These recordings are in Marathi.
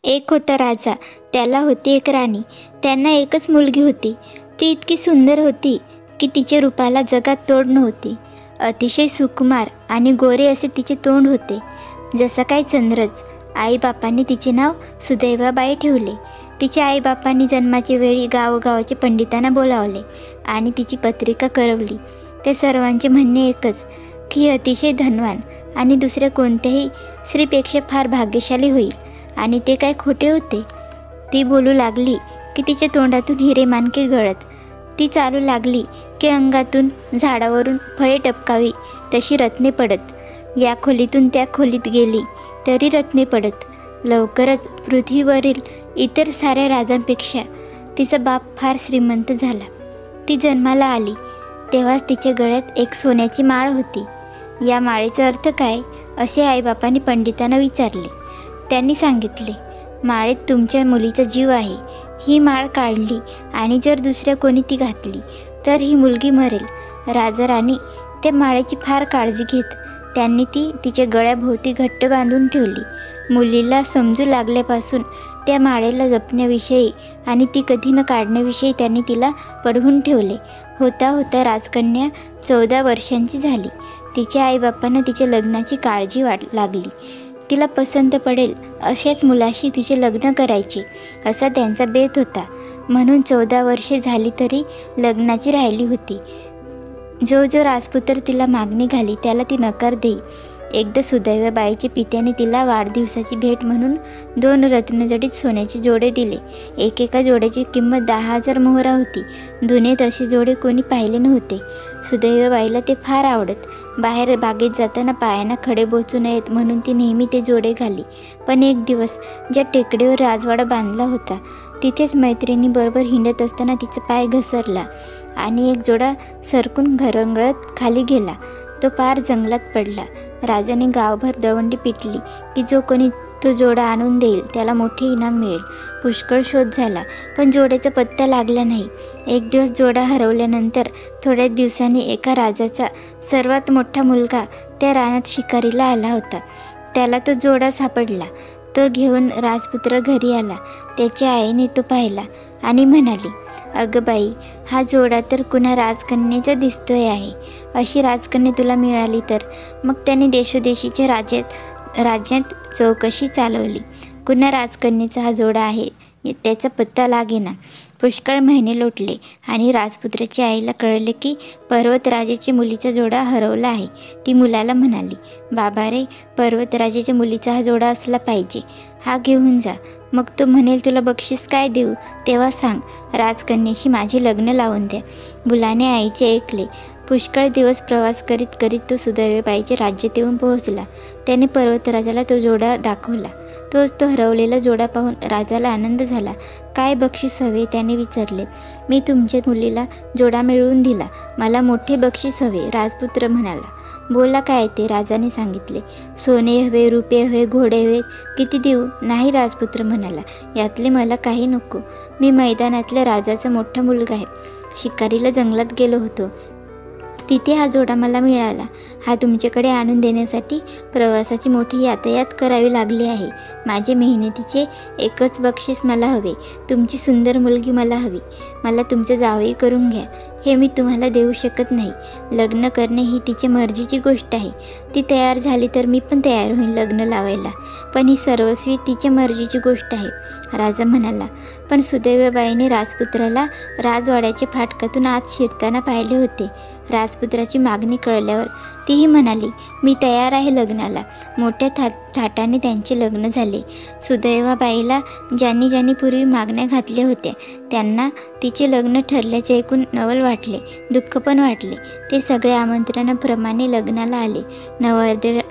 एक होता राजा, त्याला होती एक राणी. त्यांना एकच मुलगी होती. ती इतकी सुंदर होती की तिच्या रूपाला जगात तोड नव्हती. अतिशय सुकुमार आणि गोरे असे तिचे तोंड होते, जसा काय चंद्रच. आईबापांनी तिचे नाव सुदैवाबाई ठेवले. तिच्या आईबापांनी जन्माच्या वेळी गावोगावाचे पंडितांना बोलावले आणि तिची पत्रिका करवली. ते सर्वांचे म्हणणे एकच की अतिशय धनवान आणि दुसऱ्या कोणत्याही स्त्रीपेक्षा फार भाग्यशाली होईल. आणि ते काय खोटे होते. ती बोलू लागली की तिच्या तोंडातून हिरे माणके गळत. ती चालू लागली की अंगातून झाडावरून फळे टपकावी तशी रत्ने पडत. या खोलीतून त्या खोलीत गेली तरी रत्ने पडत. लवकरच पृथ्वीवरील इतर साऱ्या राजांपेक्षा तिचा बाप फार श्रीमंत झाला. ती जन्माला आली तेव्हाच तिच्या गळ्यात एक सोन्याची माळ होती. या माळेचा अर्थ काय, असे आईबापांनी पंडितांना विचारले. त्यांनी सांगितले, माळेत तुमच्या मुलीचा जीव आहे. ही माळ काढली आणि जर दुसऱ्या कोणी ती घातली तर ही मुलगी मरेल. राजा राणी त्या माळेची फार काळजी घेत. त्यांनी ती तिच्या गळ्याभोवती घट्ट बांधून ठेवली. मुलीला समजू लागल्यापासून त्या माळेला जपण्याविषयी आणि ती कधी न काढण्याविषयी त्यांनी तिला पढवून ठेवले. होता होता राजकन्या 14 वर्षांची झाली. तिच्या आईबापांना तिच्या लग्नाची काळजी लागली. तिला पसंत पडेल अशाच मुलाशी तिचे लग्न करायचे असा त्यांचा बेत होता. म्हणून 14 वर्षे झाली तरी लग्नाची राहिली होती. जो राजपुत्र तिला मागणी घाली त्याला ती नकार देई. एकदा सुदैवाबाईच्या पित्याने तिला वाढदिवसाची भेट म्हणून 2 रत्नजडित सोन्याचे जोडे दिले. एकेका जोड्याची किंमत 10,000 मोहरा होती. दुनियेत असे जोडे कोणी पाहिले नव्हते. सुदैवाबाईला ते फार आवडत. बाहेर बागेत जाताना पायांना खडे बोचू नयेत म्हणून ती नेहमी ते जोडे घाली. पण एक दिवस ज्या टेकडीवर राजवाडा बांधला होता तिथेच मैत्रिणीबरोबर हिंडत असताना तिचा पाय घसरला आणि एक जोडा सरकून घरंगळत खाली गेला. तो पार जंगलात पडला. राजाने गावभर दवंडी पिटली की जो कोणी तो जोडा आणून देईल त्याला मोठे इनाम मिळेल. पुष्कळ शोध झाला पण जोड्याचा पत्ता लागला नाही. एक दिवस जोडा हरवल्यानंतर थोड्याच दिवसांनी एका राजाचा सर्वात मोठा मुलगा त्या रानात शिकारीला आला होता. त्याला तो जोडा सापडला. तो घेऊन राजपुत्र घरी आला. त्याच्या आईने तो पाहिला आणि म्हणाली, अगं बाई, हा जोडा तर कुणा राजकन्येचा दिसतोय आहे. अशी राजकन्या तुला मिळाली तर. मग त्याने देशोदेशीच्या राज्यात चौकशी चालवली. कुणा राजकन्येचा हा जोडा आहे त्याचा पत्ता लागेना. पुष्कळ महिने लोटले आणि राजपुत्राच्या आईला कळले की पर्वतराजाच्या मुलीचा जोडा हरवला आहे. ती मुलाला म्हणाली, बाबा रे, पर्वतराजाच्या मुलीचा हा जोडा असला पाहिजे. हा घेऊन जा. मग तो म्हणेल तुला बक्षीस काय देऊ तेव्हा सांग. राजकन्येशी माझे लग्न लावून द्या. मुलाने आईचे ऐकले. पुष्कळ दिवस प्रवास करीत करीत तो सुदैवाबाईच्या राज्यात येऊन पोहोचला. त्याने पर्वतराजाला तो जोडा दाखवला. तोच तो हरवलेला जोडा पाहून राजाला आनंद झाला. काय बक्षीस हवे त्याने विचारले. मी तुमच्या मुलीला जोडा मिळवून दिला. मला मोठे बक्षीस हवे, राजपुत्र म्हणाला. बोला काय ते, राजाने सांगितले. सोने हवे, रुपये हवे, घोडे हवे, किती देऊ? नाही, राजपुत्र म्हणाला. यातले मला काही नको. मी मैदानातल्या राजाचा मोठा मुलगा आहे. शिकारीला जंगलात गेलो होतो. तिथे हा जोडा मला मिळाला. हा तुमच्याकडे आणून देण्यासाठी प्रवासाची मोठी यातायात करावी लागली आहे. माझे मेहनतीचे एकच बक्षीस मला हवे. तुमची सुंदर मुलगी मला हवी. मला तुमचं जावई करून घ्या. हे मी तुम्हाला देऊ शकत नाही. लग्न करणे ही तिच्या मर्जीची गोष्ट आहे. ती तयार झाली तर मी पण तयार होईन लग्न लावायला. पण ही सर्वस्वी तिच्या मर्जीची गोष्ट आहे, राजा म्हणाला. पण सुदैवाबाईने राजपुत्राला राजवाड्याच्या फाटकातून आत शिरताना पाहिले होते. राजपुत्राची मागणी कळल्यावर तीही म्हणाली, मी तयार आहे लग्नाला. मोठ्या थाटाने त्यांचे लग्न झाले. सुदैवाबाईला ज्यांनी पूर्वी मागण्या घातल्या होत्या त्यांना तिचे लग्न ठरल्याचे ऐकून नवल वाटले, दुःख पण वाटले. ते सगळे आमंत्रणाप्रमाणे लग्नाला आले.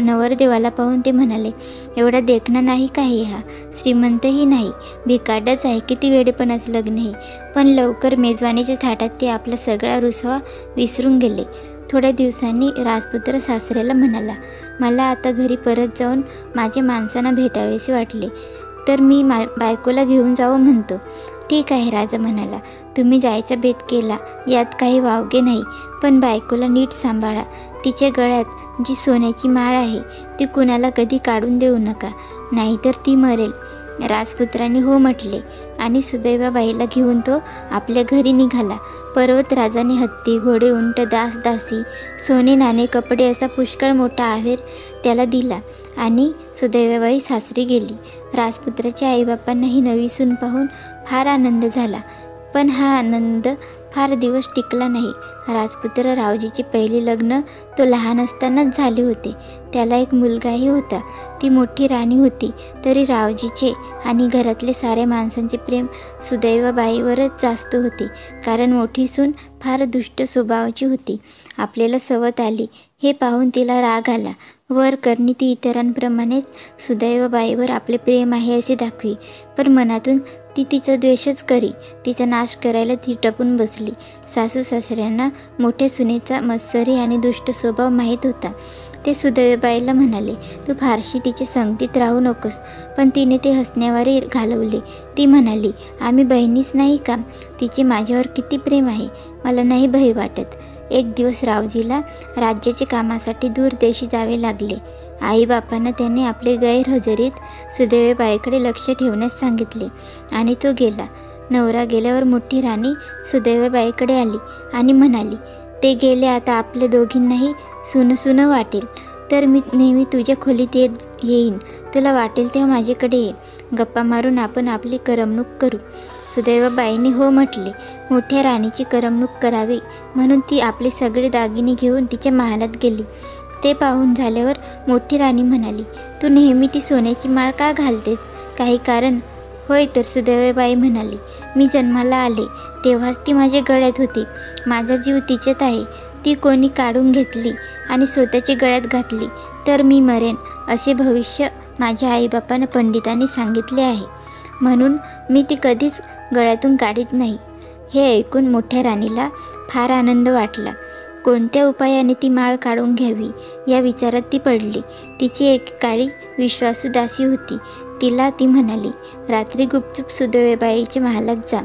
नवरदेवाला पाहून ते म्हणाले, एवढा देखणा नाही काही हा, श्रीमंतही नाही, भिकाडच आहे. किती वेडेपणाचं लग्न आहे. पण लवकर मेजवानीच्या थाटात ते आपला सगळा रुसवा विसरून गेले. थोड्या दिवसांनी राजपुत्र सासऱ्याला म्हणाला, मला आता घरी परत जाऊन माझ्या माणसांना भेटावेसे वाटले तर मी बायकोला घेऊन जावं म्हणतो. ठीक आहे, राजा म्हणाला. तुम्ही जायचा बेत केला यात काही वावगे नाही. पण बायकोला नीट सांभाळा. तिच्या गळ्यात जी सोन्याची माळ आहे ती कुणाला कधी काढून देऊ नका, नाहीतर ती मरेल. राजपुत्राने हो म्हटले आणि सुदैवाबाईला घेऊन तो आपल्या घरी निघाला. पर्वतराजाने हत्ती, घोडे, उंट, दास दासी, सोने नाणे, कपडे असा पुष्कळ मोठा आहेर त्याला दिला आणि सुदैवाबाई सासरी गेली. राजपुत्राच्या आईबापांना ही नवी सून पाहून फार आनंद झाला, पण हा आनंद फार दिवस टिकला नाही. राजपुत्र रावजीचे पहिले लग्न तो लहान असतानाच झाले होते. त्याला एक मुलगाही होता. ती मोठी राणी होती. तरी रावजीचे आणि घरातले साऱ्या माणसांचे प्रेम सुदैवाबाईवरच जास्त होते, कारण मोठी सून फार दुष्ट स्वभावाची होती. आपल्याला सवत आली हे पाहून तिला राग आला. वर करणी ती इतरांप्रमाणेच सुदैवाबाईवर आपले प्रेम आहे असे दाखवी, पण मनातून ती तिचा द्वेषच करी. तिचा नाश करायला ती टपून बसली. सासू सासऱ्यांना मोठ्या सुनेचा मत्सरी आणि दुष्ट स्वभाव माहीत होता. ते सुदैवाबाईला म्हणाले, तू फारशी तिच्या संगतीत राहू नकोस, पण तिने ते हसण्यावारे घालवले. ती म्हणाली, आम्ही बहिणीच नाही का? तिचे माझ्यावर किती प्रेम आहे, मला नाही भय वाटत. एक दिवस रावजीला राज्याच्या कामासाठी दूर देशी जावे लागले. आईबापांना त्याने आपले गैरहजेरीत सुदैवाबाईकडे लक्ष ठेवण्यास सांगितले आणि तो गेला. नवरा गेल्यावर मोठी राणी सुदैवाबाईकडे आली आणि म्हणाली, ते गेले, आता आपल्या दोघींनाही सुन वाटेल, तर मी नेहमी तुझ्या खोलीत येईन. तुला वाटेल तेव्हा माझ्याकडे ये. गप्पा मारून आपण आपली करमणूक करू. सुदैवाबाईंनी हो म्हटले. मोठ्या राणीची करमणूक करावी म्हणून ती आपले सगळे दागिने घेऊन तिच्या महालात गेली. ते पाहून झाल्यावर मोठी राणी म्हणाली, तू नेहमी ती सोन्याची माळ का घालतेस? काही कारण? होय, तर सुदैवाबाई म्हणाली, मी जन्माला आले तेव्हाच ती माझ्या गळ्यात होती. माझा जीव तिच्यात आहे. ती कोणी काढून घेतली आणि स्वतःच्या गळ्यात घातली तर मी मरेन, असे भविष्य माझ्या आईबापांना पंडितांनी सांगितले आहे. म्हणून मी ती कधीच गळ्यातून काढीत नाही. हे ऐकून मोठ्या राणीला फार आनंद वाटला. कोणत्या उपायाने ती माळ काढून घ्यावी या विचारात ती पडली. तिची एक काळी विश्वासू दासी होती. तिला ती म्हणाली, रात्री गुपचूप सुदैवाबाईच्या महालात जा.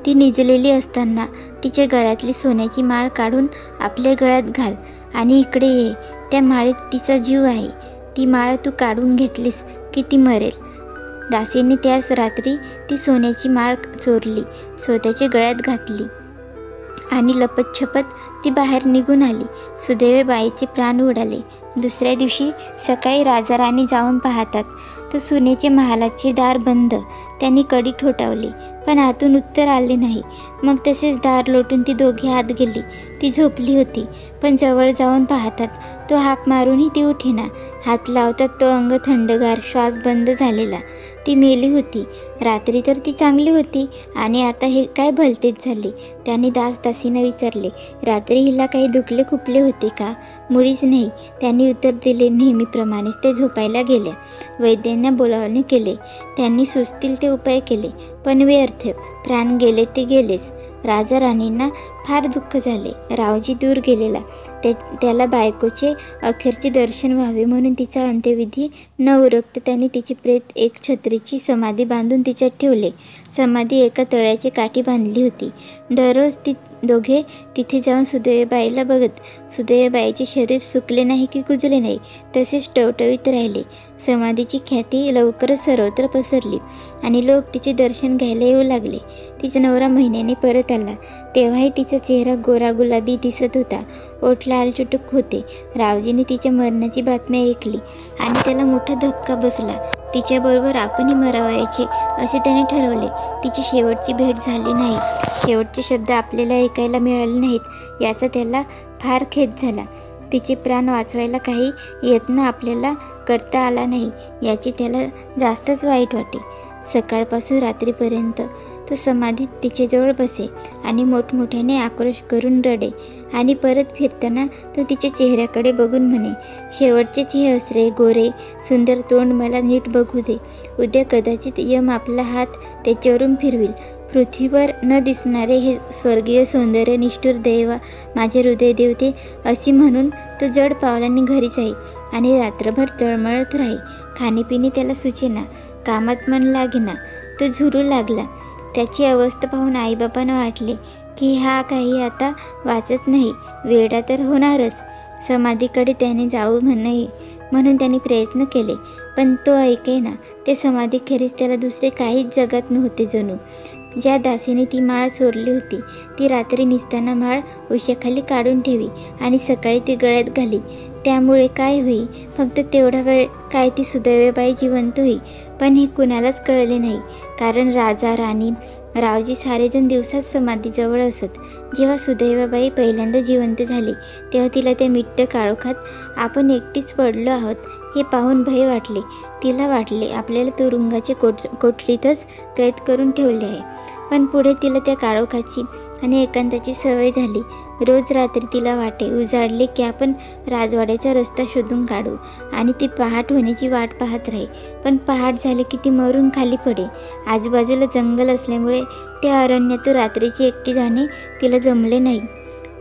ती निजलेली असताना तिच्या गळ्यातली सोन्याची माळ काढून आपल्या गळ्यात घाल आणि इकडे ये. त्या माळेत तिचा जीव आहे. ती माळ तू काढून घेतलीस की ती मरेल. दासीने त्याच रात्री ती सोन्याची माळ चोरली, स्वतःच्या गळ्यात घातली आणि लपतछपत ती बाहेर निघून आली. सुदैवाबाईचे प्राण उडाले. दुसऱ्या दिवशी सकाळी राजा राणी जाऊन पाहतात तर सुनेचे महालाचे दार बंद. त्यांनी कडी ठोठावली, पण आतून उत्तर आले नाही. मग तसेच दार लोटून ती दोघे आत गेली. ती झोपली होती, पण जवळ जाऊन पाहतात तो हाक मारूनही ती उठेना. हात लावतात तो अंग थंडगार, श्वास बंद झालेला. ती मेली होती. रात्री तर ती चांगली होती आणि आता हे काय भलतेच झाले. त्याने दासदासीनं विचारले, रात्री हिला काही दुखले खुपले होते का? मुळीच नाही. त्यांनी उत्तर दिले, नेहमीप्रमाणेच. ते झोपायला गेल्या. वैद्यांना बोलावणे केले. त्यांनी सुचतील ते उपाय केले, पण व्यर्थ. प्राण गेले ते गेलेच. राजा राणींना फार दुःख झाले. रावजी दूर गेलेला. त्याला बायकोचे अखेरचे दर्शन व्हावे म्हणून तिचा अंत्यविधी न उरकता त्यांनी तिची प्रेत एक छत्रीची समाधी बांधून तिच्यात ठेवले. समाधी एका तळ्याची काठी बांधली होती. दररोज ती दोघे तिथे जाऊन सुदैवाबाईला बघत. सुदैवाबाईचे शरीर सुकले नाही की कुजले नाही, तसेच टवटवीत राहिले. समाधीची ख्याती लवकरच सर्वत्र पसरली आणि लोक तिचे दर्शन घ्यायला येऊ लागले. तिचा नवरा महिन्याने परत आला. तेव्हाही तिचा चेहरा गोरा गुलाबी दिसत होता. ओठ लाल चुटूक होते. रावजीने तिच्या मरणाची बातमी ऐकली आणि त्याला मोठा धक्का बसला. तिच्याबरोबर आपणही मरावायचे असे त्याने ठरवले. तिची शेवटची भेट झाली नाही. शेवटचे शब्द आपल्याला ऐकायला मिळाले नाहीत याचा त्याला फार खेद झाला. तिचे प्राण वाचवायला काही यत्न आपल्याला करता आला नाही याचे त्याला जास्तच वाईट वाटे. सकाळपासून रात्रीपर्यंत तो समाधीत तिच्याजवळ बसे आणि मोठमोठ्याने आक्रोश करून रडे आणि परत फिरताना तो तिच्या चेहऱ्याकडे बघून म्हणे, शेवटचेच हे हसरे गोरे सुंदर तोंड मला नीट बघू दे. उद्या कदाचित यम आपला हात त्याच्यावरून फिरविल. पृथ्वीवर न दिसणारे हे स्वर्गीय सौंदर्य निष्ठुर दैवा माझे हृदय देवते असे म्हणून तो जड पावलांनी घरी जाई आणि रात्रभर तळमळत राही. खाणेपिणे त्याला सुचेना, कामात मन लागेना. तो झुरू लागला. त्याची अवस्था पाहून आईबापांना वाटले की हा काही आता वाचत नाही, वेडा तर होणारच. समाधीकडे त्याने जाऊ म्हणे म्हणून त्यांनी प्रयत्न केले, पण तो ऐकेना. ते समाधीखेरीज त्याला दुसरे काहीच जगत नव्हते जणू. ज्या दासीने ती माळ चोरली होती, ती रात्री निसताना माळ उशाखाली काढून ठेवी आणि सकाळी ती गळ्यात घाली. त्यामुळे काय होई, फक्त तेवढा वेळ काय ती सुदैवबाई जिवंत होई. पण हे कुणालाच कळले नाही, कारण राजा, राणी, रावजी सारेजण दिवसात समाधीजवळ असत. जेव्हा सुदैवाबाई पहिल्यांदा जिवंत झाली, तेव्हा तिला त्या मिट्ट काळोखात आपण एकटीच पडलो आहोत हे पाहून भय वाटले. तिला वाटले आपल्याला तुरुंगाच्या कोठडीतच कैद करून ठेवले आहे. पण पुढे तिला त्या काळोखाची आणि एकांताची सवय झाली. रोज रात्री तिला वाटे, उजाडले की आपण राजवाड्याचा रस्ता शोधून काढू आणि ती पहाट होण्याची वाट पाहत राही. पण पहाट झाली की ती मरून खाली पडे. आजूबाजूला जंगल असल्यामुळे त्या अरण्यातून रात्रीची एकटी जाणे तिला जमले नाही.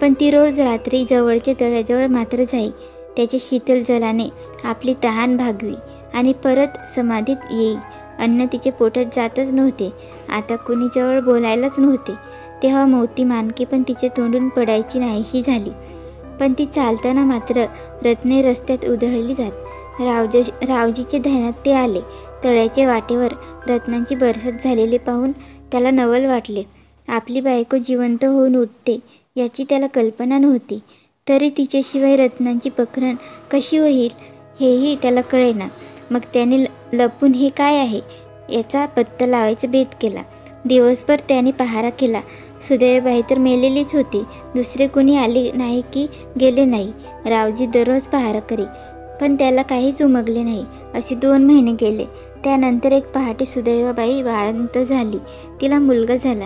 पण ती रोज रात्री जवळच्या तळ्याजवळ मात्र जाई. त्याच्या शीतल जलाने आपली तहान भागवी आणि परत समाधीत येई. अन्न तिच्या पोटात जातच नव्हते. आता कुणी जवळ बोलायलाच नव्हते. तेव्हा मोती मानके पण तिच्या तोंडून पडायची नाहीशी झाली. पण ती चालताना मात्र रत्ने रस्त्यात उधळली जात. रावजीच्या ध्यानात ते आले. तळ्याच्या वाटेवर रत्नांची बरसात झालेली पाहून त्याला नवल वाटले. आपली बायको जिवंत होऊन उठते याची त्याला कल्पना नव्हती. तरी तिच्याशिवाय रत्नांची पखरण कशी होईल हेही त्याला कळेना. मग त्याने लपून हे काय आहे याचा पत्ता लावायचा बेत केला. दिवसभर त्याने पहारा केला. सुदैवबाई तर मेलेलीच होती. दुसरे कोणी आले नाही की गेले नाही. रावजी दररोज पहारा करी, पण त्याला काहीच उमगले नाही. असे 2 महिने गेले. त्यानंतर एक पहाटे सुदैवाबाई बाळंत झाली. तिला मुलगा झाला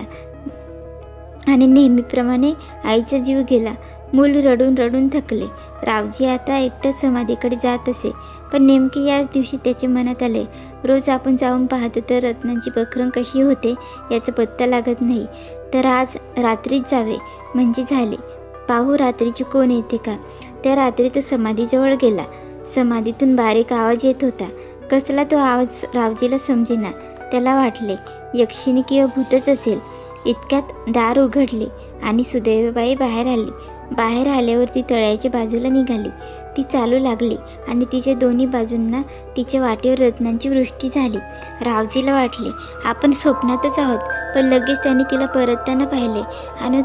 आणि नेहमीप्रमाणे आईचा जीव गेला. मूल रडून रडून थकले. रावजी आता एकटाच समाधीकडे जात असे. पण नेमके याच दिवशी त्याच्या मनात आले, रोज आपण जाऊन पाहतो तर रत्नांची पखरण कशी होते याचा पत्ता लागत नाही, तर आज रात्रीच जावे म्हणजे झाले. पाहू रात्रीची कोण येते का. त्या रात्री तो समाधीजवळ गेला. समाधीतून बारीक आवाज येत होता. कसला तो आवाज रावजीला समजेना. त्याला वाटले यक्षिणी किंवा भूतच असेल. इतक्यात दार उघडले आणि सुदैवबाई बाहेर आली. बाहेर आल्यावर ती तळ्याच्या बाजूला निघाली. ती चालू लागली आणि तिच्या दोन्ही बाजूंना तिच्या वाटेवर रत्नांची वृष्टी झाली. रावजीला वाटले आपण स्वप्नातच आहोत. पण लगेच त्याने तिला परतताना पाहिले आणि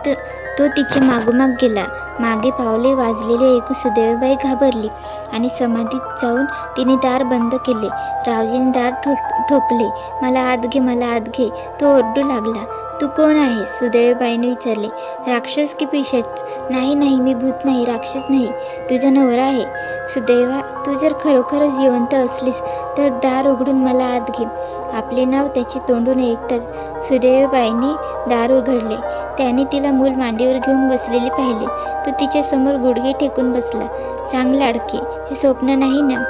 तो तिच्या मागोमाग गेला. मागे पावले वाजलेले ऐकून सुदैवबाई घाबरली आणि समाधीत जाऊन तिने दार बंद केले. रावजीने दार ठोकले. मला आत घे, मला आत घे. तो ओरडू लागला. तू कोण आहे? सुदैवबाईने विचारले. राक्षस की पिशाच? नाही नाही, मी भूत नाही, राक्षस नाही, तुझा नवरा आहे. सुदैवा, तू जर खरोखरच जिवंत असलीस तर दार उघडून मला आत घे. आपले नाव त्याचे तोंडून ऐकताच सुदैवबाईने दार उघडले. त्याने तिला मूल मांडीवर घेऊन बसलेली पाहिले. तो तिच्यासमोर गुडघे टेकून बसला. सांग लाडके, हे स्वप्न नाही ना?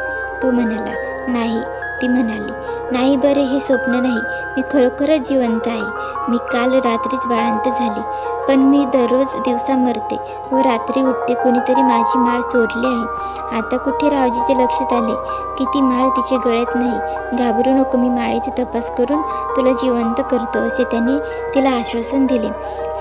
तो म्हणाला. नाही. ती म्हणाली. नाही बरे, हे स्वप्न नाही, मी खरोखरच जिवंत आहे. मी काल रात्रीच बाळंत झाली, पण मी दररोज दिवसा मरते व रात्री उठते. कोणीतरी माझी माळ चोरली आहे. आता कुठे रावजीच्या लक्षात आले की ती माळ तिच्या गळ्यात नाही. घाबरू नको, मी माळेचा तपास करून तुला जिवंत करतो, असे त्याने तिला आश्वासन दिले.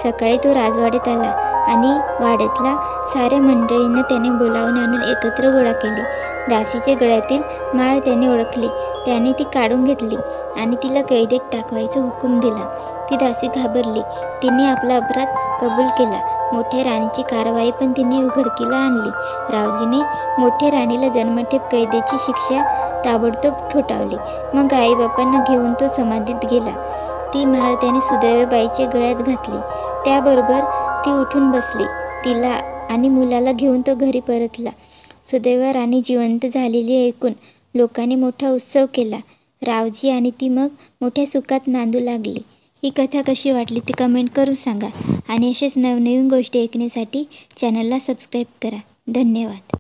सकाळी तो राजवाड्यात आला आणि वाड्यातल्या साऱ्या मंडळींना त्याने बोलावून आणून एकत्र गोळा केले. दासीच्या गळ्यातील माळ त्याने ओळखली. त्याने ती काढून घेतली आणि तिला कैदेत टाकवायचा हुकूम दिला. ती दासी घाबरली. तिने आपला अपराध कबूल केला. मोठ्या राणीची कारवाई पण तिने उघडकीला आणली. रावजीने मोठ्या राणीला जन्मठेप कैदेची शिक्षा ताबडतोब ठोठावली. मग आईबापांना घेऊन तो समाधीत गेला. ती माळ त्याने सुदैवबाईच्या गळ्यात घातली. त्याबरोबर ती उठून बसली. तिला आणि मुलाला घेऊन तो घरी परतला. सुदैवा राणी जिवंत झालेली ऐकून लोकांनी मोठा उत्सव केला. रावजी आणि ती मग मोठ्या सुखात नांदू लागली. ही कथा कशी वाटली ती कमेंट करून सांगा आणि अशाच नवनवीन गोष्टी ऐकण्यासाठी चॅनलला सबस्क्राईब करा. धन्यवाद.